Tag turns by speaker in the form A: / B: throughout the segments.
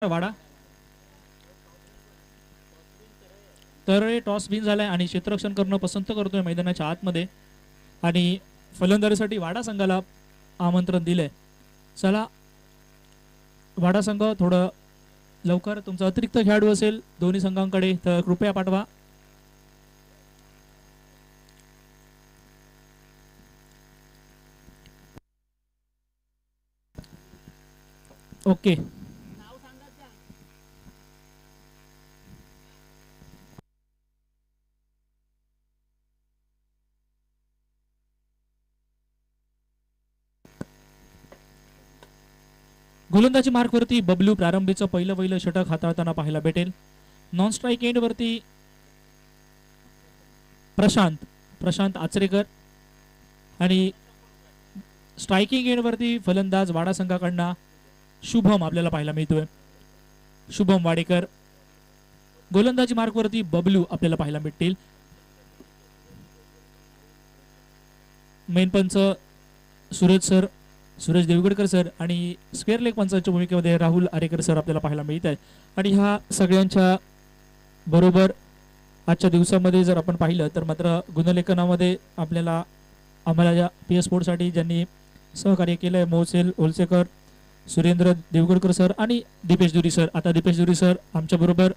A: वाडा तर toss win झालाय आणि क्षेत्ररक्षण करणं पसंत करतोय मैदानाच्या आतमध्ये आणि फलंदाजीसाठी वाडा संघाला आमंत्रण दिलंय. चला वाडा संघ थोडं लवकर तुमचा अतिरिक्त खेळाडू असेल दोन्ही संघांकडे तर कृपया पाठवा. ओके गोलंदाजी मार्कवरती बबलू प्रारंभीचं पहिलं षटक हाताळताना पाहायला भेटेल. नॉन स्ट्राईक एंड वरती प्रशांत आचरेकर आणि स्ट्रायकिंग एंड वरती फलंदाज वाडा संघाकडनं शुभम आपल्याला पाहायला मिळतोय. शुभम वाडेकर. गोलंदाजी मार्कवरती बबलू आपल्याला पाहायला भेटतील. मेन पंच सूरज देवगडकर सर आणि स्क्वेअर लेग पंचांच्या भूमिकेमध्ये राहुल आरेकर सर आपल्याला पाहायला मिळत आहेत. आणि ह्या सगळ्यांच्या बरोबर आजच्या दिवसामध्ये जर आपण पाहिलं तर मात्र गुणलेखनामध्ये आम्हाला या PS स्पोर्ट्ससाठी ज्यांनी सहकार्य केलं आहे मोसेल ओलसेकर, सुरेंद्र देवगडकर सर आणि दीपेश दुरी सर. आता दीपेश दुरी सर आमच्याबरोबर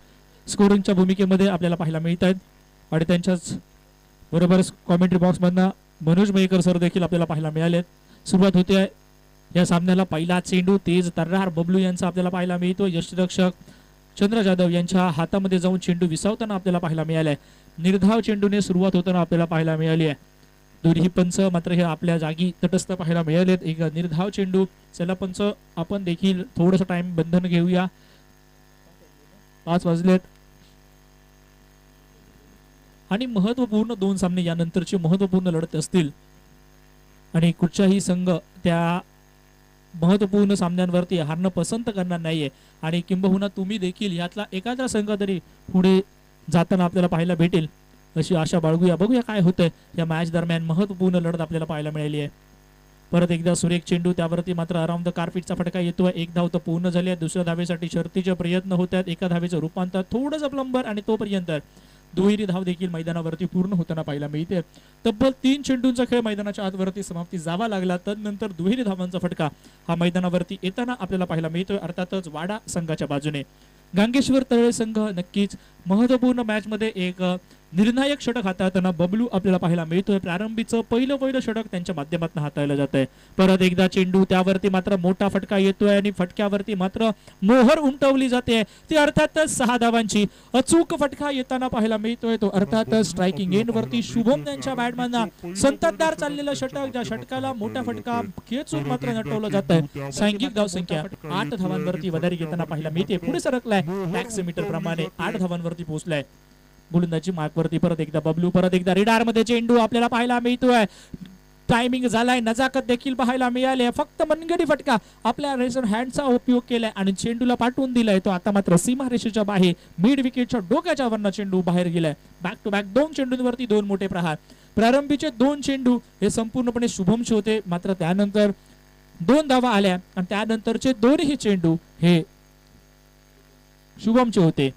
A: स्कोरिंगच्या भूमिकेमध्ये आपल्याला पाहायला मिळत आहेत आणि त्यांच्याच बरोबर कॉमेंट्री बॉक्समधनं मनोज मयेकर सर देखील आपल्याला पाहायला मिळालेत. सुरुवात होते आहे या सामन्याला. पहिला चेंडू तेज तर्रार बबलू यांचा आपल्याला पाहायला मिळतो. यष्टिरक्षक चंद्र जाधव यांच्या हातामध्ये जाऊन चेंडू विसावताना आपल्याला पाहायला मिळालाय. निर्धाव चेंडूने सुरुवात होताना आपल्याला पाहायला मिळाली आहे. दोन्ही पंच मात्र हे आपल्या जागी तटस्थ पाहायला मिळालेत. एक निर्धाव चेंडू. चला पंच आपण देखील थोडंसं टाइम बंधन घेऊया. 5 वाजलेत आणि महत्वपूर्ण 2 सामने यानंतरचे महत्वपूर्ण लढत असतील आणि कुठचाही संघ त्या महत्वपूर्ण सामन्यांवरती हारणं पसंत करणार नाहीये आणि किंबहुना तुम्ही देखील यातला एखादा संघ तरी पुढे जाताना आपल्याला पाहायला भेटेल अशी आशा बाळगूया. बघूया काय होतंय या मॅच दरम्यान. महत्वपूर्ण लढत आपल्याला पाहायला मिळाली आहे. परत एकदा सुरेख चेंडू त्यावरती मात्र अराउंड द कार्पेटचा फटका येतोय. एक धाव तर पूर्ण झाली आहे. दुसऱ्या धावेसाठी शर्तीचे प्रयत्न होत आहेत. एका धावेचं रूपांतर थोडंसं प्लंबर आणि तोपर्यंत दुहेरी धाव देखील मैदानावरती पूर्ण होताना पाहायला मिळते. तब्बल 3 चेंडूंचा खेळ मैदानाच्या आतवरती समाप्ती जावा लागला. तदनंतर दुहेरी धावांचा फटका हा मैदानावरती येताना आपल्याला पाहायला मिळतोय. अर्थातच वाडा संघाच्या बाजूने. गांगेश्वर तळे संघ नक्कीच महत्वपूर्ण मॅच मध्ये एक निर्णायक षटक हाताळताना बबलू आपल्याला पाहायला मिळतोय. प्रारंभीचं पहिलं षटक त्यांच्या माध्यमातून हाताळलं जात आहे. परत एकदा चेंडू त्यावरती मात्र मोठा फटका येतोय आणि फटक्यावरती मात्र मोहर उमटवली जाते. ती अर्थातच 6 धावांची अचूक फटका येताना पाहायला मिळतोय. तो अर्थातच स्ट्रायकिंग एंड वरती शुभम यांच्या बॅटमॅनना संततधार चाललेलं षटक. ज्या षटकाला मोठा फटका खेचून मात्र नटवलं जात आहे. सांघिक धावसंख्या 8 धावांवरती वधारी घेताना पाहायला मिळते. पुढे सरकलाय टॅक्सीमीटर प्रमाणे 8 धावांवरती पोहोचलाय. गोलंदाजी मार्कवरती परत एकदा बबलू. परत एकदा रिडार मध्ये चेंडू आपल्याला पाहायला मिळतोय. टायमिंग झालाय. नजाकत देखील पाहायला मिळाली. फक्त मनगडी फटका आपल्या रेसर हँडचा उपयोग केलाय आणि चेंडूला पाठवून दिलाय. तो आता मात्र सीमारेषेच्या बाहेर मिड विकेटच्या डोक्याच्या वरनं चेंडू बाहेर गेलाय. बॅक टू बॅक 2 चेंडूंवरती 2 मोठे प्रहार. प्रारंभीचे 2 चेंडू हे संपूर्णपणे शुभमचे होते. मात्र त्यानंतर 2 धावा आल्या आणि त्यानंतरचे दोन्ही चेंडू हे शुभमचे होते.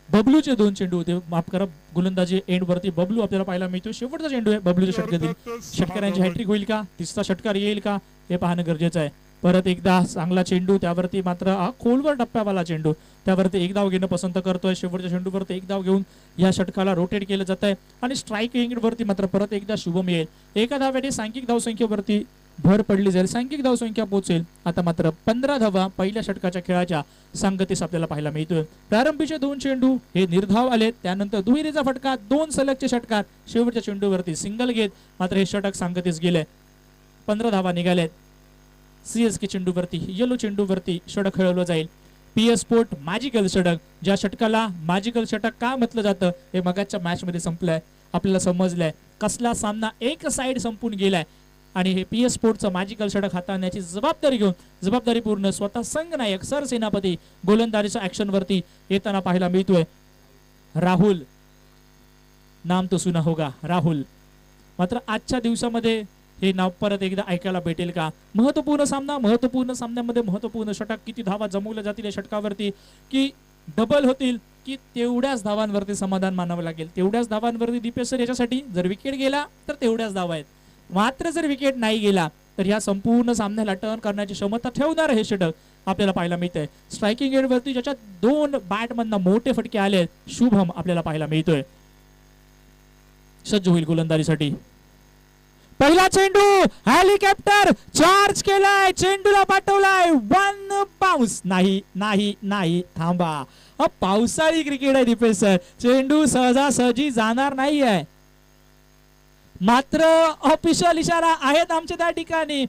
A: बबलूचे 2 चेंडू होते. माफ करा. गोलंदाजी एंड वरती बबलू आपल्याला पाहायला मिळतो. शेवटचा चेंडू आहे बबलूच्या षटकातील. षटकारांची हॅट्रिक होईल का? 3रा षटकार येईल का हे पाहणं गरजेचं आहे. परत एकदा चांगला चेंडू त्यावरती मात्र खोलवर टप्प्यावाला चेंडू त्यावरती 1 धाव घेणं पसंत करतोय. शेवटच्या चेंडूवरती 1 धाव घेऊन या षटकाला रोटेट केलं जात आहे आणि स्ट्राईकिंग वरती मात्र परत एकदा शुभम येईल. एका धाव्याने सांघिक धावसंख्येवरती भर पडली जाईल. सांघिक धावसंख्या पोहोचेल. आता मात्र 15 धावा पहिल्या षटकाच्या खेळाच्या सांगतीस आपल्याला पाहायला मिळतोय. प्रारंभीचे 2 चेंडू हे निर्धाव आले. त्यानंतर दुहेरीचा फटका 2 सलगचे षटकार. शेवटच्या चेंडूवरती सिंगल घेत मात्र हे षटक सांगतीस गेले. 15 धावा निघाल्यात. CSK चेंडूवरती येलो चेंडूवरती षटक खेळवलं जाईल. PS स्पोर्ट मॅजिकल षटक. ज्या षटकाला मॅजिकल षटक का म्हटलं जातं हे मगाच्या मॅच मध्ये संपलंय. आपल्याला समजलंय कसला सामना एक साइड संपून गेलाय आणि हे PS स्पोर्टचं मॅजिकल षटक हाताळण्याची जबाबदारी घेऊन जबाबदारीपूर्ण स्वतः संघनायक सरसेनापती गोलंदाजीच्या ऍक्शन वरती येताना पाहायला मिळतोय. राहुल नाम तो सुना होगा. राहुल मात्र आजच्या दिवसामध्ये हे नाव परत एकदा ऐकायला भेटेल का? महत्वपूर्ण सामना, महत्वपूर्ण सामन्यामध्ये महत्वपूर्ण षटक, किती धावा जमवल्या जातील या षटकावरती, की डबल होतील की तेवढ्याच धावांवरती समाधान मानावं लागेल. तेवढ्याच धावांवरती दीपेश सर याच्यासाठी जर विकेट गेला तर तेवढ्याच धावा आहेत, मात्र जर विकेट नाही गेला तर या संपूर्ण सामन्याला टर्न करण्याची क्षमता ठेवणार हे षटक आपल्याला पाहायला मिळतंय. स्ट्रायकिंग एंडवरती ज्याच्यात 2 बॅटमधनं मोठे फटके आले, शुभम आपल्याला पाहायला मिळतोय. सज्ज होईल गोलंदाजीसाठी. पहिला चेंडू, हेलिकॉप्टर चार्ज केलाय, चेंडूला पाठवलाय, 1 बाउन्स. नाही नाही नाही, थांबा. पावसाळी क्रिकेट आहे दीपेश सर, चेंडू सहजासहजी जाणार नाहीये. मात्र ऑफिशियल इशारा आहेत आमच्या त्या ठिकाणी.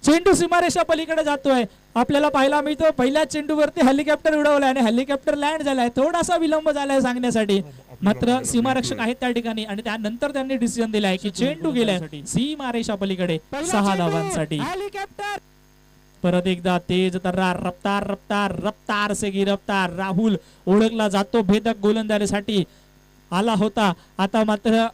A: चेंडू सीमारेषा पलीकडे जातोय, आपल्याला पाहायला मिळतो. पहिल्या चेंडूवरती हेलिकॉप्टर उडवलाय आणि हेलिकॉप्टर लँड झालाय. थोडासा विलंब झालाय सांगण्यासाठी, मात्र सीमारक्षक आहेत त्या ठिकाणी आणि त्यानंतर त्यांनी डिसिजन दिलाय की चेंडू गेलाय सीमारेषा पलीकडे 6 धावांसाठी. परत एकदा तेज तर्रार, रफ्तार रफ्तार रफ्तार से गिरफ्तार राहुल ओळखला जातो भेदक गोलंदाजीसाठी आला होता. आता मात्र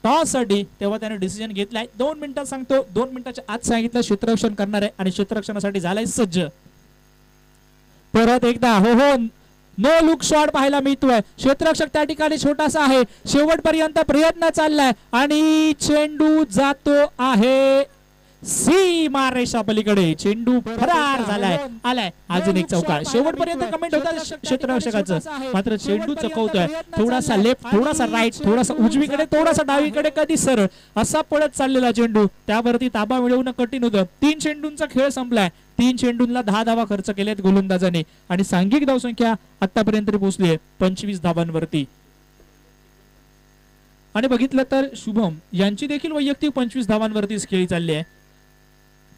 A: टॉस साठी तेव्हा त्याने डिसिजन घेतलाय. 2 मिनिटात सांगतो, 2 मिनिटाच्या आत सांगितलं क्षेत्ररक्षण करणार आहे आणि क्षेत्ररक्षणासाठी झालाय सज्ज. परत एकदा हो हो नो लुक शॉट पाहायला मिळतोय. क्षेत्ररक्षक त्या ठिकाणी छोटासा आहे, शेवटपर्यंत प्रयत्न चाललाय आणि चेंडू जातो आहे सीमारेषा पलीकडे. चेंडू फरार झालाय, आलाय अजून एक चौकार. शेवटपर्यंत कमेंट होता क्षेत्ररक्षकाचं, मात्र चेंडू चकवतोय. थोडासा लेफ्ट, थोडासा राईट, थोडासा उजवीकडे, थोडासा डावीकडे, कधी सरळ असा पळत चाललेला चेंडू, त्यावरती ताबा मिळवणं कठीण होतं. 3 चेंडूंचा खेळ संपलाय. 3 चेंडूंना 10 धावा खर्च केल्यात गोलंदाजाने आणि सांघिक धावसंख्या आतापर्यंत पोहोचली आहे 25 धावांवरती. आणि बघितलं तर शुभम यांची देखील वैयक्तिक 25 धावांवरतीच खेळी चालली आहे.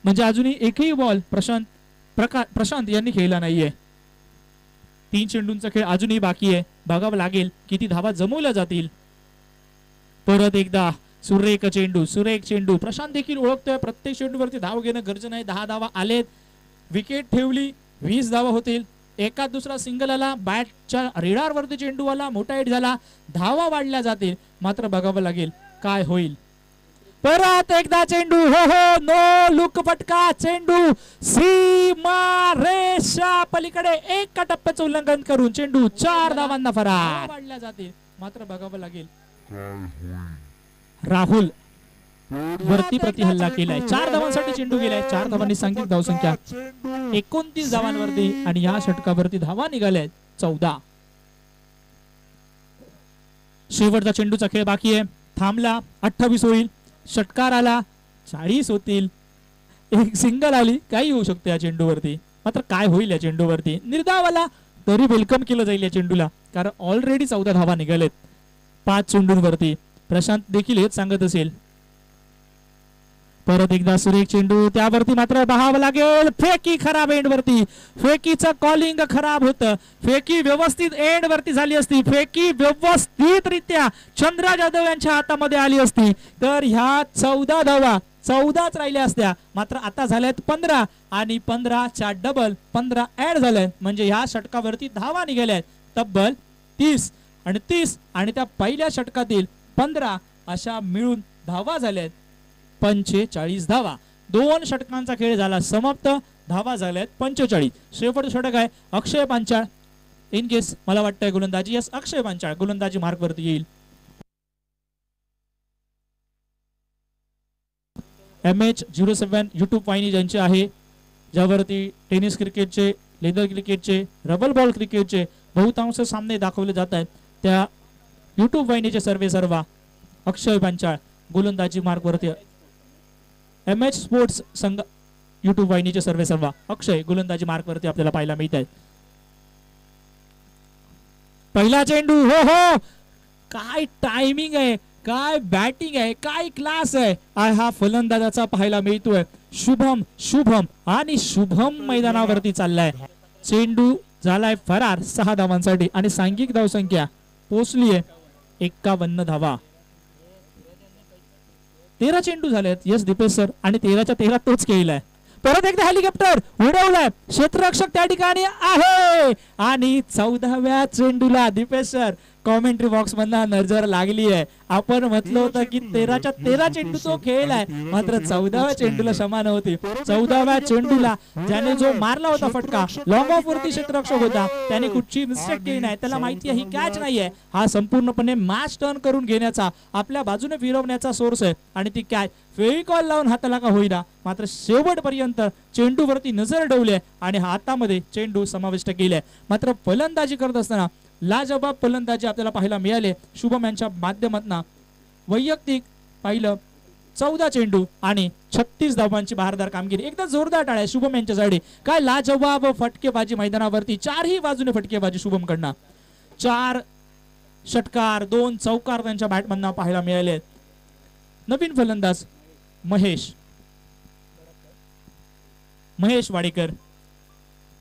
A: म्हणजे अजूनही एकही बॉल प्रशांत यांनी खेळला नाहीये. 3 चेंडूंचा खेळ अजूनही बाकी आहे, बघावं लागेल किती धावा जमवल्या जातील. परत एकदा सुरेख चेंडू, सुरेख चेंडू. प्रशांत देखील ओळखतोय प्रत्येक चेंडूवरती धाव घेणं गरजेचं आहे. 10 धावा आलेत, विकेट ठेवली, 20 धावा होतील. एका दुसरा सिंगल आला, बॅटच्या रेडारवरती चेंडू आला, मोठा हिट झाला, धावा वाढल्या जातील. मात्र बघावं लागेल काय होईल. परत एकदा चेंडू, हो हो नो लुक फटका, चेंडू सीमा रेषा पलीकडे एका टप्प्याचं उल्लंघन करून चेंडू 4 धावांना फरार. वाढल्या जातील, मात्र बघावं लागेल. राहुल वरती प्रति हल्ला केलाय, 4 धावांसाठी चेंडू गेलाय. 4 धावांनी सांघिक धावसंख्या 29 धावांवरती आणि या षटकावरती धावा निघाल्या 14. शेवटचा चेंडूचा खेळ बाकी आहे, थांबला. 28 होईल, षटकार आला, 40 होतील, एक सिंगल आली, काही होऊ शकते या चेंडूवरती. मात्र काय होईल या चेंडूवरती? निर्धाव आला तरी वेलकम केलं जाईल या चेंडूला, कारण ऑलरेडी 14 धावा निघालेत 5 चेंडूंवरती. प्रशांत देखील हेच सांगत असेल. परत एकदा सुरेख चेंडू, त्यावरती मात्र पाहावं लागेल. फेकी खराब एंड वरती, फेकीचं कॉलिंग खराब होतं. फेकी व्यवस्थित एंड वरती झाली असती, फेकी व्यवस्थितरित्या चंद्रा जाधव यांच्या हातामध्ये आली असती तर ह्या 14 धावा 14च राहिल्या असत्या. मात्र आता झाल्यात 15 आणि 15च्या डबल 15 ऍड झाल्या, म्हणजे ह्या षटकावरती धावा निघाल्यात तब्बल 30 आणि 30 आणि त्या पहिल्या षटकातील 15 अशा मिळून धावा झाल्यात 45 धावा. 2 षटकांचा खेळ झाला समाप्त, धावा झाल्यात 45. शेवटचं षटक आहे अक्षय पांचाळ. इन केस मला वाटतंय गोलंदाजी, यस अक्षय पांचाळ गोलंदाजी मार्क वरती येईल. MH07 युट्यूब वाहिनी ज्यांची आहे, ज्यावरती टेनिस क्रिकेटचे, लेदर क्रिकेटचे, रबल बॉल क्रिकेटचे बहुतांश सामने दाखवले जात आहेत, त्या युट्यूब वाहिनीचे सर्वा अक्षय पांचाळ गोलंदाजी मार्क वरती. MH स्पोर्ट्स संघ युट्यूब वाहिनीचे सर्वा अक्षय गोलंदाजी मार्क वरती आपल्याला पाहायला मिळत आहे. पहिला चेंडू, हो हो काय टायमिंग आहे, काय बॅटिंग आहे, काय क्लास आहे हा फलंदाजाचा पाहायला मिळतोय. शुभम आणि शुभम मैदानावरती चाललाय. चेंडू झालाय फरार 6 धावांसाठी आणि सांघिक धावसंख्या पोहोचली आहे 51 धावा. 13 चेंडू झालेत, यस दीपेश सर, आणि 13च्या 13 तोच खेळलाय. परत एकदा हेलिकॉप्टर उडवलाय, क्षेत्ररक्षक त्या ठिकाणी आहे आणि 14व्या चेंडूला दीपेश सर कॉमेंट्री बॉक्स मधला नजर लागली आहे. आपण म्हटलं होतं की 13च्या 13 चेंडू तो खेळ आहे, मात्र 14व्या चेंडूला क्षमा नव्हती. 14व्या चेंडूला ज्याने जो मारला होता फटका, लॉंग ऑफ वरती क्षेत्ररक्षक होता, त्याने कुठची मिस्टेक केली नाही. त्याला माहिती आहे ही कॅच नाहीये, हा संपूर्णपणे मॅच टर्न करून घेण्याचा, आपल्या बाजूने फिरवण्याचा सोर्स आहे. आणि ती कॅच फेविकॉल लावून हाताला का होईना, मात्र शेवटपर्यंत चेंडूवरती नजर ठेवली आणि हातामध्ये चेंडू समाविष्ट केले. मात्र फलंदाजी करत असताना लाजवाब फलंदाजी आपल्याला पाहायला मिळाले शुभम यांच्या माध्यमातून. वैयक्तिक पाहिलं 14 चेंडू आणि 36 धावांची बहारदार कामगिरी. एकदा जोरदार टाळ्या शुभम यांच्यासाठी. काय लाजवाब फटकेबाजी मैदानावरती, चारही बाजूने फटकेबाजी शुभम कडनं. 4 षटकार 2 चौकार त्यांच्या बॅटमधनं पाहायला मिळाले. नवीन फलंदाज महेश वाडेकर.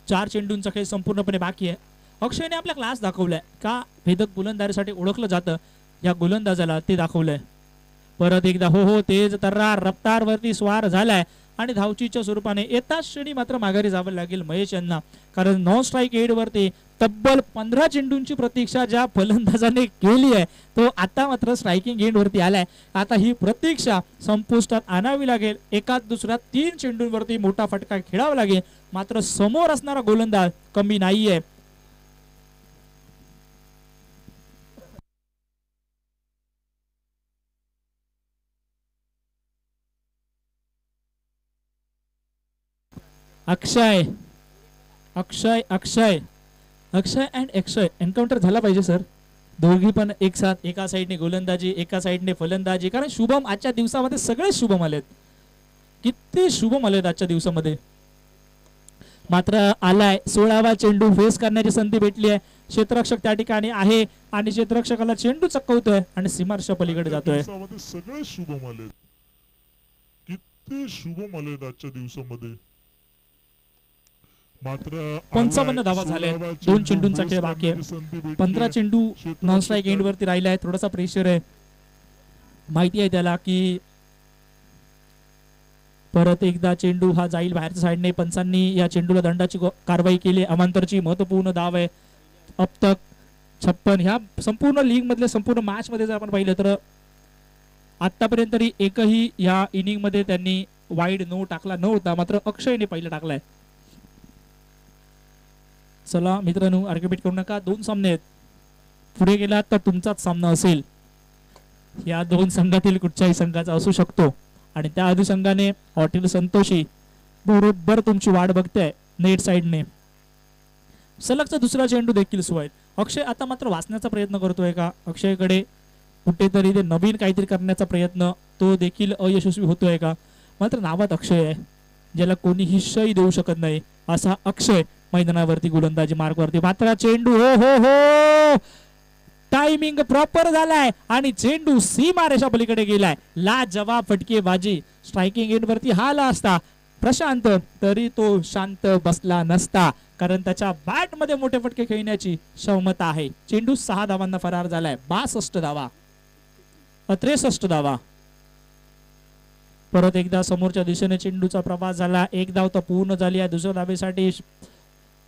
A: 4 चेंडूंचा खेळ संपूर्णपणे बाकी आहे. अक्षयने आपला क्लास दाखवलाय का भेदक गोलंदाजीसाठी ओळखलं जातं, या गोलंदाजाला ते दाखवलंय. परत एकदा हो तेज तर्रार रफ्तार वरती स्वार झालाय आणि धावचीच्या स्वरूपाने येताच क्षणी मात्र माघारी जावं लागेल महेश यांना. कारण नॉन स्ट्राईक एड वरती तब्बल 15 चेंडूंची प्रतीक्षा ज्या फलंदाजाने केली आहे, तो आता मात्र स्ट्रायकिंग एंड वरती आलाय. आता ही प्रतीक्षा संपुष्टात आणावी लागेल. एकाच दुसऱ्या 3 चेंडूंवरती मोठा फटका खेळावा लागेल. मात्र समोर असणारा गोलंदाज कमी नाहीये. अक्षय अक्षय अक्षय अक्षय अँड अक्षय एन्काउंटर झाला पाहिजे सर. दोघी पण एक साथ, एका साईडने गोलंदाजी एका साईडने फलंदाजी. कारण शुभम आजच्या दिवसामध्ये सगळे शुभम आलेत, किती शुभम आलेत आजच्या दिवसामध्ये. मात्र आलाय 16वा चेंडू फेस करण्याची संधी भेटली आहे. क्षेत्ररक्षक त्या ठिकाणी आहे आणि क्षेत्ररक्षकाला चेंडू चकवतोय आणि सीमारेषा पलीकडे जातोय.
B: सगळे शुभम आलेत, किती शुभम आलेत आजच्या दिवसामध्ये. मात्र
A: 55 धावा झाल्या. 2 चेंडूंचा खेळ बाकी आहे. 15 चेंडू नॉन स्ट्राईक एंड वरती राहिला आहे. थोडासा प्रेशर आहे, माहिती आहे त्याला की परत एकदा चेंडू हा जाईल बाहेरच्या साईडने. पंचांनी या चेंडूला दंडाची कारवाई केली. अमांतरची महत्वपूर्ण धाव आहे. अब तक 56. ह्या संपूर्ण लीग मधले संपूर्ण मॅच मध्ये जर आपण पाहिलं तर आतापर्यंत तरी एकही या इनिंग मध्ये त्यांनी वाईड नो टाकला नव्हता, मात्र अक्षयने पहिला टाकलाय. चला मित्रांनो, आर्ग्युमेंट करू नका. 2 सामने आहेत, पुढे गेलात तर तुमचाच सामना असेल. या 2 संघातील कुठच्याही संघाचा असू शकतो आणि त्या अनुषंगाने हॉटेल संतोषी बरोबर तुमची वाट बघते नेट साइडने. सलगचा दुसरा चेंडू देखील सुवाईल. अक्षय आता मात्र वाचण्याचा प्रयत्न करतोय का? अक्षयकडे कुठेतरी ते नवीन काहीतरी करण्याचा प्रयत्न तो देखील अयशस्वी होतोय का? मात्र नावात अक्षय आहे, ज्याला कोणीही शय देऊ शकत नाही असा अक्षय मैदानावरती गोलंदाजी मार्गवरती. मात्र चेंडू हो टायमिंग प्रॉपर झालाय आणि चेंडू सीमारेषा पलीकडे गेलाय. लाजवाब फटकेबाजी. स्ट्रायकिंग एंड वरती हा आला असता प्रशांत तरी तो शांत बसला नसता, कारण त्याच्या बॅट मध्ये मोठे फटके खेळण्याची क्षमता आहे. चेंडू 6 धावांना फरार झालाय. 62 धावा 63 धावा. परत एकदा समोरच्या दिशेने चेंडूचा प्रवास झाला. 1 धाव तर पूर्ण झाली आहे दुसऱ्या धावेसाठी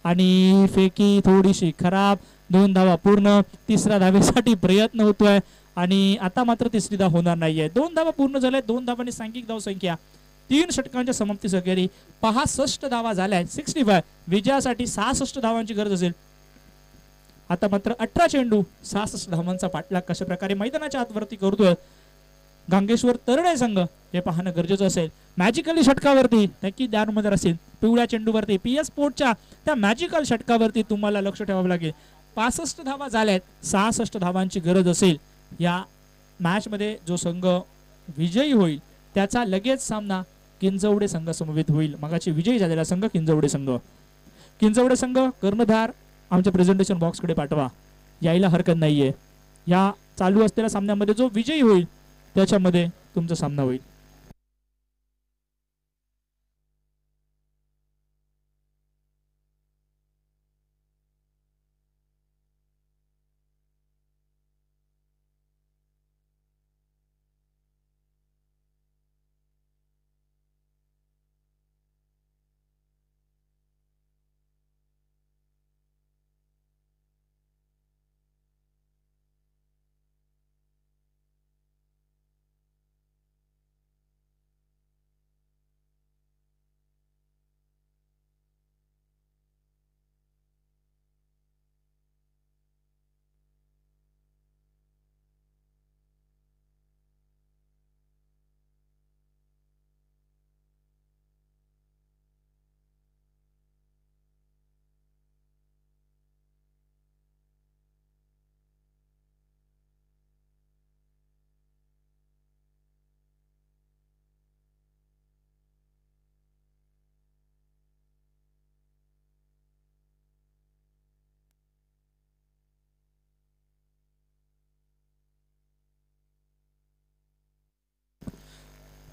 A: आणि फेकी थोडीशी खराब. 2 धावा पूर्ण. तिसऱ्या धावेसाठी प्रयत्न होतोय आणि आता मात्र तिसरी धाव होणार नाहीये. 2 धावा पूर्ण झाल्या. 2 धावांनी सांघिक धाव संख्या 3 षटकांच्या समाप्ती सगळी 65 धावा झाल्या. 65. विजयासाठी 66 धावांची गरज असेल. आता मात्र 18 चेंडू 66 धावांचा पाठलाग कशा प्रकारे मैदानाच्या आतवरती करतोय गांगेश्वर तरणे संघ हे पाहणं गरजेचं असेल. मॅजिकली षटकावरती नक्की ध्यानमध्ये असेल. पिवळ्या चेंडूवरती PS स्पोर्टच्या त्या मॅजिकल षटकावरती तुम्हाला लक्ष ठेवावं लागेल. 65 धावा झाल्यात. 66 धावांची गरज असेल. या मॅच मध्ये जो संघ विजयी होईल त्याचा लगेच सामना किंजवडे संघ समवेत होईल. मगाची विजयी झालेला संघ किंजवडे संघ. किंजवडे संघ कर्णधार आमच्या प्रेझेंटेशन बॉक्स कडे पाठवा, यायला हरकत नाहीये. या चालू असलेल्या सामन्यामध्ये जो विजयी होईल त्याच्यामध्ये तुमचा सामना होईल.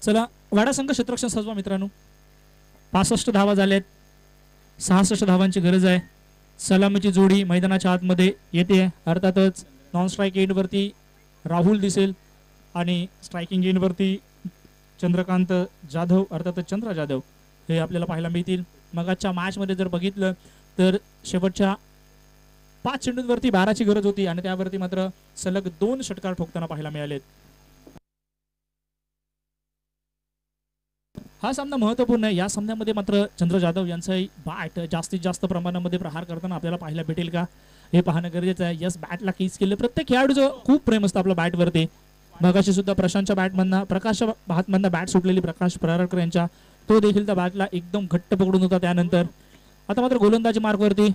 A: चला वाडा संघ क्षेत्ररक्षण सजवा मित्रांनो. 65 धावा झाल्यात. 66 धावांची गरज आहे. सलामीची जोडी मैदानाच्या आतमध्ये येते. अर्थातच नॉन स्ट्राईक एंड वरती राहुल दिसेल आणि स्ट्रायकिंग एंड वरती चंद्रकांत जाधव अर्थातच चंद्रा जाधव हे आपल्याला पाहायला मिळतील. मगाच्या मॅच मध्ये जर बघितलं तर शेवटच्या 5 चेंडूंवरती 12ची गरज होती आणि त्यावरती मात्र सलग 2 षटकार ठोकताना पाहायला मिळालेत. हा सामना महत्वपूर्ण आहे. या सामन्यामध्ये मात्र चंद्र जाधव यांचाही बॅट जास्तीत जास्त प्रमाणामध्ये प्रहार करताना आपल्याला पाहायला भेटेल का हे पाहणं गरजेचं आहे. यस बॅटला कीज केलं. प्रत्येक खेळाडूचं खूप प्रेम असतं आपल्या बॅटवरती. मगाशी सुद्धा प्रशांतच्या बॅटमधनं प्रकाश हातमधनं बॅट सुटलेली प्रकाश परारकर यांच्या तो देखील त्या बॅटला एकदम घट्ट पकडून होता. त्यानंतर आता मात्र गोलंदाजी मार्कवरती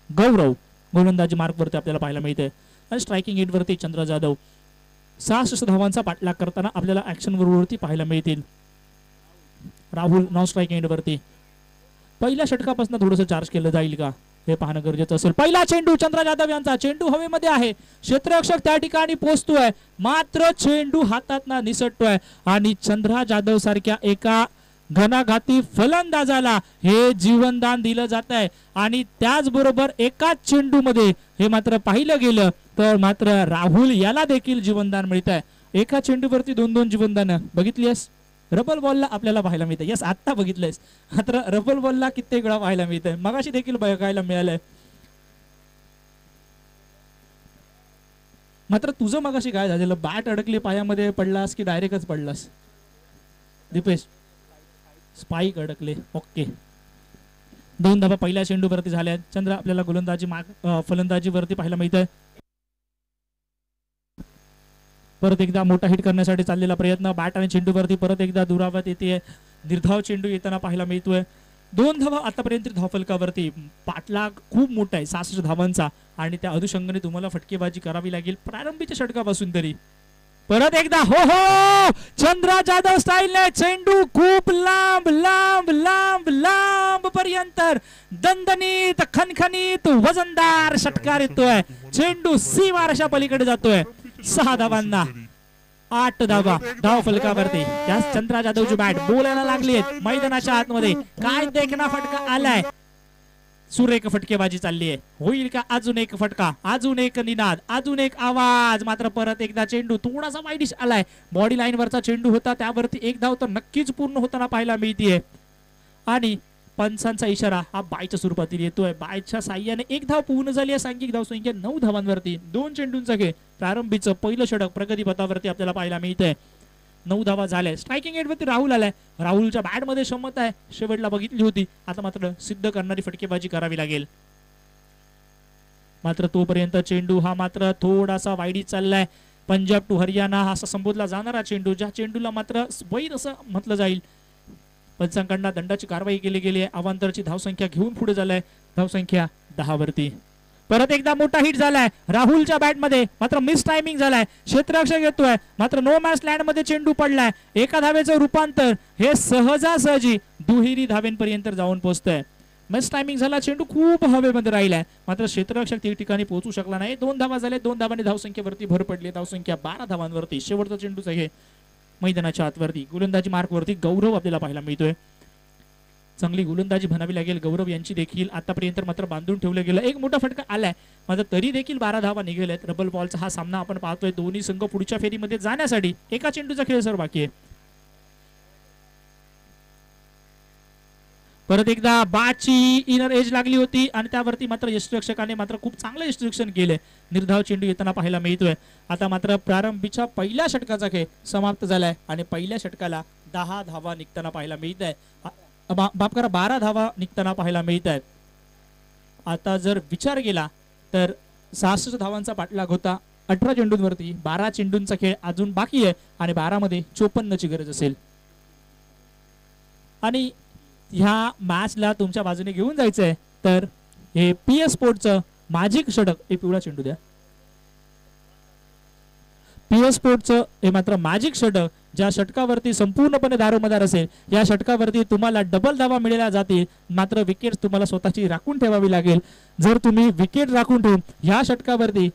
A: गौरव गोलंदाजी मार्कवरती आपल्याला पाहायला मिळते आणि स्ट्रायकिंग एंडवरती चंद्र जाधव 66 धावांचा पाठलाग करताना आपल्याला ऍक्शन वरती पाहायला मिळतील. राहुल नॉन स्ट्राईक एंडवरती पहिल्या षटकापासून थोडंसं चार्ज केलं जाईल का हे पाहणं गरजेचं असेल. पहिला चेंडू चंद्र जाधव यांचा. चेंडू हवेमध्ये आहे. क्षेत्ररक्षक त्या ठिकाणी पोहोचतोय मात्र चेंडू हातातनं निसटतोय आणि चंद्रा जाधव सारख्या एका घणाघाती फलंदाजाला हे जीवनदान दिलं जात आहे आणि त्याचबरोबर एकाच चेंडू मध्ये हे मात्र पाहिलं गेलं तर मात्र राहुल याला देखील जीवनदान मिळत आहे. एका चेंडूवरती 2-2 जीवनदान बघितलीस. रबल बॉलला आपल्याला पाहायला मिळतं. यस आत्ता बघितलंयस. मात्र रबल बॉलला कित्येक वेळा पाहायला मिळतंय. मगाशी देखील बघायला मिळालंय. मात्र तुझं मगाशी काय झालेलं. बॅट अडकली पायामध्ये पडलास की डायरेक्टच पडलास दीपेश. स्पाइक अडकले. ओके 2 धावा पहिल्या चेंडूवरती झाल्या. चंद्र आपल्याला गोलंदाजी फलंदाजीवरती पाहायला मिळतंय. परत एकदा मोठा हिट करण्यासाठी चाललेला प्रयत्न. बॅट आणि चेंडूवरती परत एकदा दुरावत येते. निर्धाव चेंडू येताना पाहायला मिळतोय. 2 धावा आतापर्यंत धावफलकावरती. पाठलाग खूप मोठा आहे 66 धावांचा आणि त्या अनुषंगाने तुम्हाला फटकेबाजी करावी लागेल प्रारंभीच्या षटकापासून तरी. परत एकदा हो हो चंद्रा जाधव स्टाईलने चेंडू खूप लांब लांब लांब लांब पर्यंत दणदणीत खणखणीत वजनदार षटकार येतोय. चेंडू सीमारेषा पलीकडे जातोय. 6 धावांना 8 धावा धाव फलकावरती. त्यास चंद्रा जाधवची बॅट बोलायला लागली मैदानाच्या आतमध्ये. काय देखना फटका आलाय. सुरेख फटकेबाजी चालली आहे. होईल का अजून एक फटका. अजून एक निनाद. अजून एक आवाज. मात्र परत एकदा चेंडू थोडासा वाईडिश आलाय. बॉडी लाईन वरचा चेंडू होता त्यावरती 1 धाव तर नक्कीच पूर्ण होताना पाहायला मिळतीये आणि पंचांचा इशारा हा बायच्या स्वरूपातील येतोय. बायच्या साह्याने 1 धाव पूर्ण झाली आहे. सांघिक धावसंख्या 9 धावांवरती. 2 चेंडूंचा खेळ. प्रारंभीचं पहिलं षटक प्रगतीपथावरती आपल्याला पाहायला मिळतंय. 9 धावा झाल्या. स्ट्रायकिंग एंडवरती राहुल आलाय. राहुलच्या बॅट मध्ये क्षमता आहे. शेवटला बघितली होती. आता मात्र सिद्ध करणारी फटकेबाजी करावी लागेल. मात्र तोपर्यंत चेंडू हा मात्र थोडासा वाईडी चाललाय. पंजाब टू हरियाणा हा असा संबोधला जाणारा चेंडू ज्या चेंडूला मात्र वैर असं म्हटलं जाईल. पंचांकडनं दंडाची कारवाई केली गेली आहे. अवांतरची धावसंख्या घेऊन पुढे झालाय. धावसंख्या 10 वरती. परत एकदा मोठा हिट झालाय राहुलच्या बॅट मध्ये. मात्र मिस टायमिंग झालाय. क्षेत्ररक्षक येतोय मात्र नो मॅच लँड मध्ये चेंडू पडलाय. एका धावेचं रूपांतर हे सहजासहजी दुहेरी धावेंपर्यंत जाऊन पोहोचतंय. मिस टायमिंग झाला. चेंडू खूप हवेमध्ये राहिलाय मात्र क्षेत्ररक्षक त्या ठिकाणी पोहोचू शकला नाही. 2 धावा झाले. 2 धावांनी धावसंख्येवरती भर पडली. धावसंख्या 12 धावांवरती. शेवटचा चेंडूचा हे मैदानाच्या आतवरती गोलंदाजी मार्कवरती गौरव आपल्याला पाहायला मिळतोय. चांगली गोलंदाजी म्हणावी लागेल गौरव यांची देखील. आतापर्यंत मात्र बांधून ठेवलं गेलं. एक मोठा फटका आलाय मात्र तरी देखील 12 धावा निघाल्यात. रबल बॉलचा हा सामना आपण पाहतोय. दोन्ही संघ पुढच्या फेरीमध्ये जाण्यासाठी एका चेंडूचा खेळ सर बाकी आहे. परत एकदा बॅटची इनर एज लागली होती आणि त्यावरती मात्र यष्टिरक्षकाने मात्र खूप चांगलं यष्टिरक्षण केलंय. निर्धाव चेंडू येताना पाहायला मिळतोय. आता मात्र प्रारंभीच्या पहिल्या षटकाचा खेळ समाप्त झालाय आणि पहिल्या षटकाला 10 धावा निघताना पाहायला मिळत आहे. माफ करा 12 धावा निघताना पाहायला मिळत आहेत. आता जर विचार केला तर 66 धावांचा पाठलाग होता 18 चेंडूंवरती. 12 चेंडूंचा खेळ अजून बाकी आहे आणि 12 मध्ये 54ची गरज असेल. आणि ह्या मॅचला तुमच्या बाजूने घेऊन जायचंय तर हे PS स्पोर्टचं मॅजिक षटक. हे पिवळा चेंडू द्या. PS स्पोर्टचं हे मात्र मॅजिक षटक ज्या षटकावरती संपूर्णपणे दारोमदार असेल. या षटकावरती तुम्हाला डबल धावा मिळाल्या जातील मात्र विकेट तुम्हाला स्वतःची राखून ठेवावी लागेल. जर तुम्ही विकेट राखून ठेवून ह्या षटकावरती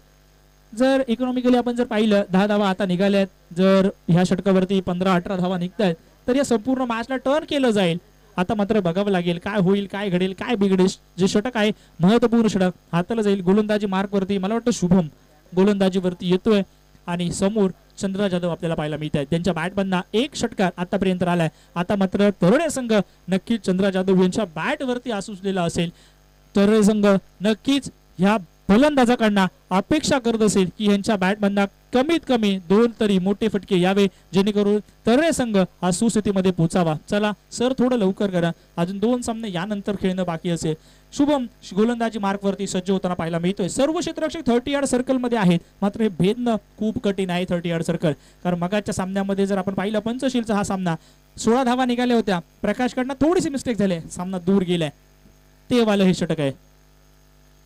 A: जर इकॉनॉमिकली आपण जर पाहिलं 10 धावा आता निघाल्यात, जर ह्या षटकावरती 15-18 धावा निघतायत तर या संपूर्ण मॅचला टर्न केलं जाईल. आता मात्र बघावं लागेल काय होईल, काय घडेल, काय बिघडेल. जे षटक आहे महत्वपूर्ण षटक हाताला जाईल. गोलंदाजी मार्कवरती मला वाटतं शुभम गोलंदाजीवरती येतोय आणि समोर चंद्रराज जाधव आपल्याला पाहायला मिळत आहेत. त्यांच्या बॅटमधना एक षटकार आतापर्यंत आलाय. आता मात्र तरुण संघ नक्कीच चंद्रराज जाधव यांच्या बॅटवरती आसुसलेला असेल. तरुण संघ नक्कीच ह्या फलंदाजाकडनं अपेक्षा करत असेल की यांच्या बॅटमधना कमीत कमी 2 तरी मोठे फटके यावे जेणेकरून तरुण संघ हा सुस्थितीमध्ये पोहोचावा. चला सर थोडं लवकर करा, अजून 2 सामने यानंतर खेळणं बाकी असेल. शुभम गोलंदाजी मार्कवरती सज्ज होताना पाहायला मिळतोय. सर्व क्षेत्ररक्षक 30 यार्ड सर्कल मध्ये आहेत, मात्र हे भेदणं खूप कठीण आहे 30 यार्ड सर्कल. कारण मगाच्या सामन्यामध्ये जर आपण पाहिलं पंचशीलचा हा सामना 16 धावा निघाल्या होत्या. प्रकाशकडनं थोडीशी मिस्टेक झाली, सामना दूर गेलाय. ते वालं हे षटक आहे.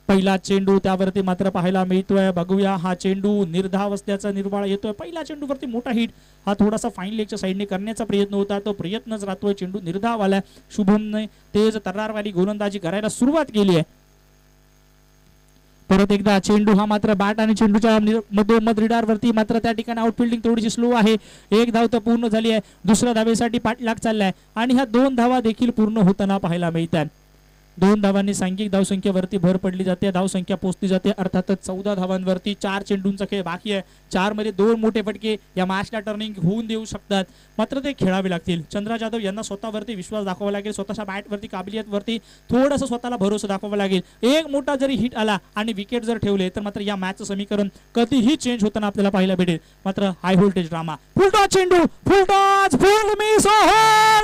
A: पहिला चेंडू त्यावरती मात्र पाहायला मिळतोय. बघूया हा चेंडू निर्धावस्थेचा निर्वाळा येतोय. पहिला चेंडूवरती मोठा हिट, हा थोडासा फाईन लेगच्या साईडने करण्याचा प्रयत्न होता, तो प्रयत्नच राहतोय. चेंडू निर्धाव आलाय. शुभमने तेज तर्रारवाली गोलंदाजी करायला सुरुवात केली आहे. परत एकदा चेंडू हा मात्र बॅट आणि चेंडूच्या मधोमध रिडारवरती मात्र त्या ठिकाणी आउटफिल्डिंग थोडीशी स्लो आहे. 1 धाव तर पूर्ण झाली आहे. दुसऱ्या धावेसाठी पाठलाग चाललाय आणि ह्या 2 धावा देखील पूर्ण होताना पाहायला मिळतात. 2 धावांनी सांघिक धावसंख्येवरती भर पडली जाते. धावसंख्या पोहोचली जाते अर्थातच 14 धावांवरती. 4 चेंडूंचा खेळ बाकी आहे. 4 मध्ये 2 मोठे फटके या मॅचला टर्निंग होऊन देऊ शकतात, मात्र ते खेळावे लागतील. चंद्रराज जाधव यांना स्वतःवरती विश्वास दाखवावा लागेल. स्वतःच्या बॅटवरती काबिलियतवरती थोडंसं स्वतःला भरोसा दाखवावा लागेल. एक मोठा जरी हिट आला आणि विकेट जर ठेवले तर मात्र या मॅचचं समीकरण कधीही चेंज होताना आपल्याला पाहायला भेटेल. मात्र हाय व्होल्टेज ड्रामा. फुलटॉस चेंडू, फुलटॉस, फुल मिस,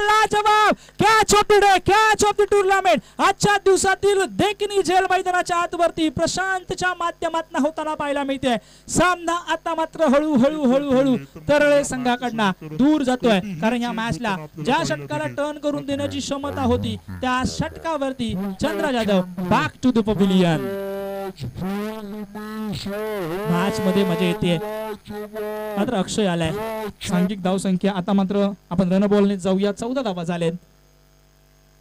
A: लाजवाब catch of the day, catch of the tournament. आजच्या दिवसातील देखणी झेल मैदानाच्या आतवरती प्रशांतच्या माध्यमातून होताना पाहायला मिळते. सामना आता मात्र हळू तरळे संघाकडनं दूर जातोय, कारण या मॅचला ज्या षटकाला टर्न करून देण्याची क्षमता होती त्या षटकावरती Chandraraj Jadhav back to the pavilion. Match मध्ये मजा येते, मात्र अक्षय आलाय. सांघिक धाव संख्या आता मात्र आपण रन बॉलने जाऊया. 14 धावा झालेत.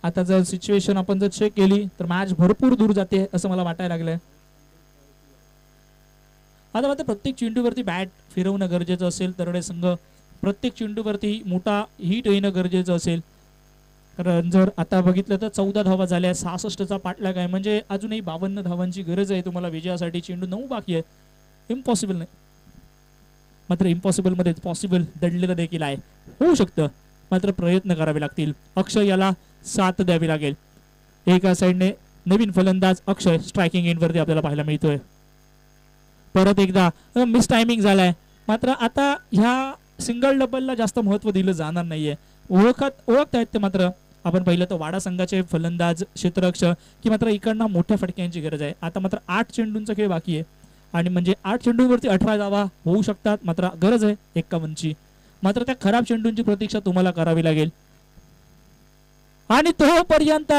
A: आता जर सिच्युएशन आपण जर चेक केली तर मॅच भरपूर दूर जाते असं मला वाटायला लागलंय. आता मात्र प्रत्येक चेंडूवरती बॅट फिरवणं गरजेचं असेल. तरडे संघ प्रत्येक चेंडूवरती मोठा हिट येणं गरजेचं असेल. कारण जर आता बघितलं तर 14 धावा झाल्या, 66चा पाठलाग आहे, म्हणजे अजूनही 52 धावांची गरज आहे तुम्हाला विजयासाठी. चेंडू 9 बाकी आहे. इम्पॉसिबल नाही, मात्र इम्पॉसिबल मध्ये पॉसिबल दडलेलं देखील आहे. होऊ शकतं, मात्र प्रयत्न करावे लागतील. अक्षय याला साथ द्यावी लागेल. एका साइडने नवीन फलंदाज अक्षय स्ट्रायकिंग एंड वरती आपल्याला पाहायला मिळतोय. परत एकदा मिस टायमिंग झालाय, मात्र आता ह्या सिंगल डबलला जास्त महत्व दिलं जाणार नाहीये. ओळखतायत ते. मात्र आपण पाहिलं तर वाडा संघाचे फलंदाज क्षेत्ररक्षक की मात्र इकडनं मोठ्या फटक्यांची गरज आहे. आता मात्र 8 चेंडूंचा खेळ बाकी आहे आणि म्हणजे 8 चेंडूंवरती 18 धावा होऊ शकतात, मात्र गरज आहे 51ची. मात्र त्या खराब चेंडूंची प्रतीक्षा तुम्हाला करावी लागेल. आणि तोपर्यंत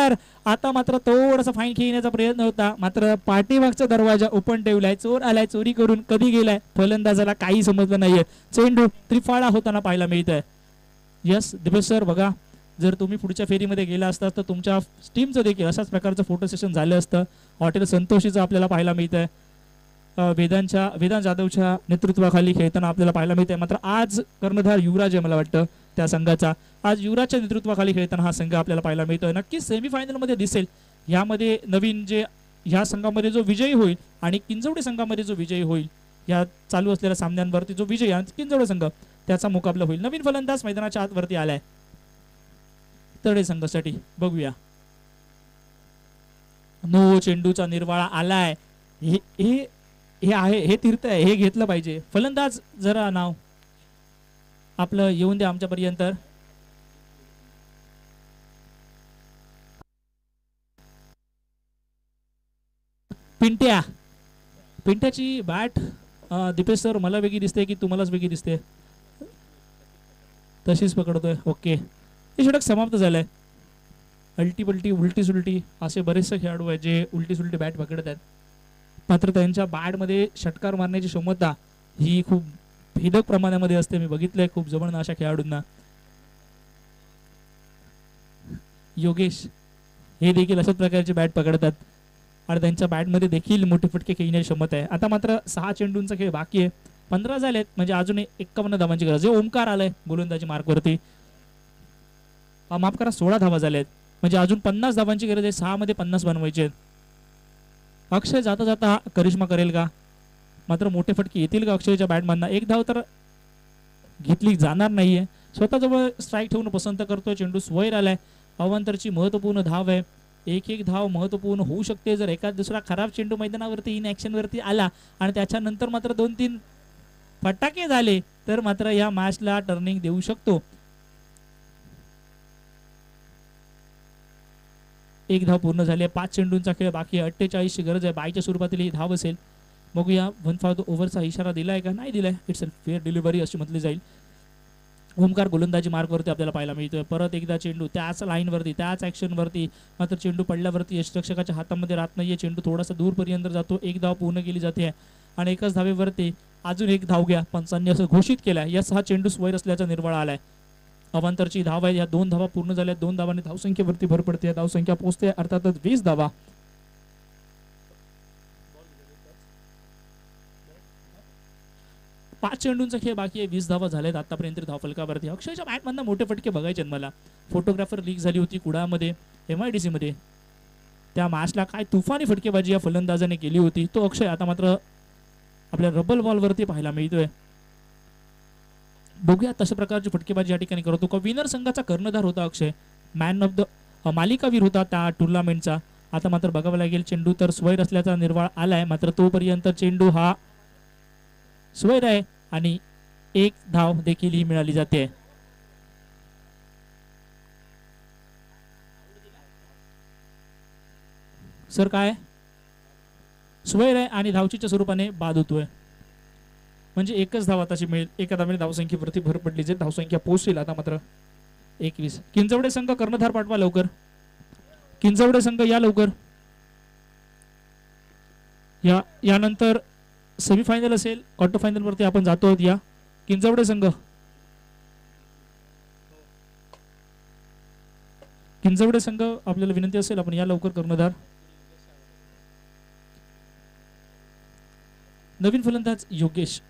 A: आता मात्र थोडासा फाईन खेळण्याचा प्रयत्न होता, मात्र पाठीमागचा दरवाजा ओपन ठेवलाय. चोर आलाय, चोरी करून कधी गेलाय फलंदाजाला काही समजलं नाहीये. चेंडू त्रिफाळा होताना पाहायला मिळतोय. यस दिपेश सर, बघा जर तुम्ही पुढच्या फेरीमध्ये गेला असता तर तुमच्या टीमचं देखील अशाच प्रकारचं फोटो सेशन झालं असतं. हॉटेल संतोषीचं आपल्याला पाहायला मिळतंय. वेदांत जाधवच्या नेतृत्वाखाली खेळताना आपल्याला पाहायला मिळतंय. मात्र आज कर्णधार युवराज आहे मला वाटतं त्या संघाचा. आज युवराजच्या नेतृत्वाखाली खेळताना हा संघ आपल्याला पाहायला मिळतोय. नक्कीच सेमीफायनल मध्ये दिसेल. यामध्ये नवीन जे ह्या संघामध्ये जो विजयी होईल आणि किंजवडे संघामध्ये जो विजयी होईल, या चालू असलेल्या सामन्यांवरती जो विजयी आणि किंजवडे संघ त्याचा मुकाबला होईल. नवीन फलंदाज मैदानाच्या आतवरती आलाय तडे संघासाठी. बघूया. नो चेंडूचा निर्वाळा आलाय. हे आहे, हे तीर्थ आहे, हे घेतलं पाहिजे. फलंदाज जरा नाव आपलं येऊन द्या आमच्यापर्यंत. पिंट्याची बॅट दीपेश सर मला वेगळी दिसते की तुम्हालाच वेगळी दिसते? तशीच पकडतोय. ओके, हे षटक समाप्त झालंय. अल्टी पलटी उलटी सुलटी असे बरेचसे खेळाडू आहेत जे उलटी सुलटी बॅट पकडत आहेत, मात्र त्यांच्या बॅटमध्ये षटकार मारण्याची क्षमता ही खूप भेदक प्रमाणामध्ये असते. मी बघितलंय खूप जवळनं अशा खेळाडूंना. योगेश हे देखील अशाच प्रकारचे बॅट पकडतात आणि त्यांच्या बॅटमध्ये देखील मोठे फटके खेळण्याची क्षमता आहे. आता मात्र 6 चेंडूंचा खेळ बाकी आहे. 15 झालेत म्हणजे अजून 51 धावांची गरज आहे. ओमकार आलाय गोलंदाजी मार्कवरती. माफ करा 16 धावा झाल्यात म्हणजे अजून 50 धावांची गरज आहे. 6 मध्ये 50 बनवायचे आहेत. अक्षय जाता जाता करिश्मा करेल का? मात्र मोठे फटके येतील का अक्षयच्या बॅटमधनं? एक धाव तर घेतली जाणार नाहीये. स्वतःजवळ स्ट्राईक ठेवून पसंत करतोय चेंडू. स्वैर आलाय. अवांतरची महत्वपूर्ण धाव आहे. एक धाव महत्वपूर्ण होऊ शकते जर एखाद दुसरा खराब चेंडू मैदानावरती इन ऍक्शन वरती आला आणि त्याच्यानंतर मात्र 2-3 फटाके झाले तर मात्र या मॅचला टर्निंग देऊ शकतो. एक धाव पूर्ण झाली आहे. 5 चेंडूंचा खेळ बाकी आहे. 48 ची गरज आहे. बायच्या स्वरूपातील ही धाव असेल. बघूया 1 फॉर द ओव्हरचा इशारा दिलाय का? नाही दिलाय. इट्स अ फेअर डिलिव्हरी अशी म्हटली जाईल. ओमकार गोलंदाजी मार्कवरती आपल्याला पाहायला मिळतोय. परत एकदा चेंडू त्याच लाईनवरती त्याच ॲक्शनवरती मात्र चेंडू पडल्यावरती यष्टिरक्षकाच्या हातामध्ये राहत नाहीये. चेंडू थोडासा दूरपर्यंत जातो. एक धाव पूर्ण केली जाते आणि एकाच धावेवरती अजून एक धाव घ्या पंचांनी असं घोषित केलंय. यस हा चेंडू स्वैर असल्याचा निर्वाळा आलाय. अवांतरची धाव आहे. या 2 धावा पूर्ण झाल्या. 2 धावांनी धावसंख्येवरती भर पडते. धावसंख्या पोहोचते अर्थातच 20 धावा. 5 चेंडूंचा खेळ बाकी आहे. 20 धावा झाल्यात आतापर्यंत धावफलकावरती. अक्षयच्या बॅटमधनं मोठे फटके बघायचे मला. फोटोग्राफर लीक झाली होती कुडामध्ये MIDC मध्ये. त्या मॅचला काय तुफानी फटकेबाजी या फलंदाजाने केली होती. तो अक्षय आता मात्र आपल्या रबल बॉलवरती पाहायला मिळतोय. बघूया तशा प्रकारची फटकेबाजी या ठिकाणी करतो का? विनर संघाचा कर्णधार होता अक्षय. मॅन ऑफ द मालिकावीर होता त्या टुर्नामेंटचा. आता मात्र बघावं लागेल. चेंडू तर स्वैर असल्याचा निर्वाळ आलाय. मात्र तोपर्यंत चेंडू हा स्वैर आहे आणि एक धाव देखील ही मिळाली जाते. सर काय स्वैर आहे आणि धावचीच्या स्वरूपाने बाद होतोय म्हणजे एकच धाव आताची मिळेल. एका धावेने धावसंख्येवरती भर पडली जे धावसंख्या पोहोचेल आता मात्र 21. किंजवडे संघ कर्णधार पाठवा लवकर. किंजवडे संघ या लवकर. यानंतर सेमीफायनल असेल. क्वार्टर फायनल वरती आपण जातो आहोत. या किंजवडे संघ. किंजवडे संघ आपल्याला विनंती असेल आपण या लवकर. कर्णधार नवीन फलंदाज योगेश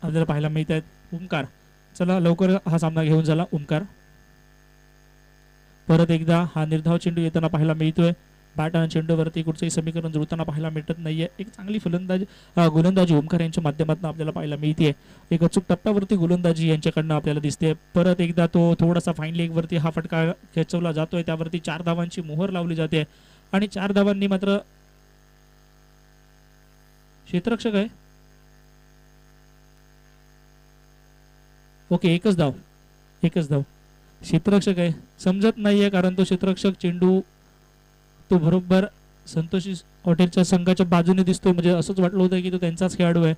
A: आपल्याला पाहायला मिळत आहेत. ओमकार चला लवकर हा सामना घेऊन झाला. ओमकार परत एकदा हा निर्धाव चेंडू येताना पाहायला मिळतोय. बॅट आणि चेंडूवरती कुठचंही समीकरण जुळताना पाहायला मिळत नाहीये. एक चांगली गोलंदाजी ओमकार यांच्या माध्यमातून आपल्याला पाहायला मिळते. एक अचूक टप्प्यावरती गोलंदाजी यांच्याकडनं आपल्याला दिसते. परत एकदा तो थोडासा फाईन लेग वरती हा फटका खेचवला जातोय. त्यावरती 4 धावांची मोहर लावली जाते आणि 4 धावांनी मात्र क्षेत्ररक्षक आहे. ओके एकच धाव क्षेत्ररक्षक आहे. समजत नाहीये कारण तो क्षेत्ररक्षक चेंडू तो बरोबर संतोषी हॉटेलच्या संघाच्या बाजूने दिसतोय. म्हणजे असंच वाटलं होतं की तो त्यांचाच खेळाडू आहे.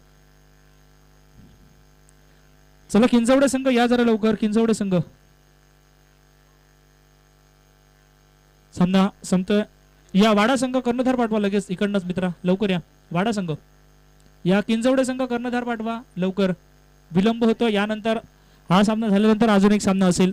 A: चला किंजवडे संघ या जरा लवकर. किंजवडे संघ सामना संपतोय. या वाडा संघ कर्णधार पाठवा लगेच इकडनंच मित्रा लवकर या. वाडा संघ या. किंजवडे संघ कर्णधार पाठवा लवकर. विलंब होतो. यानंतर हा सामना झाल्यानंतर अजून एक सामना असेल.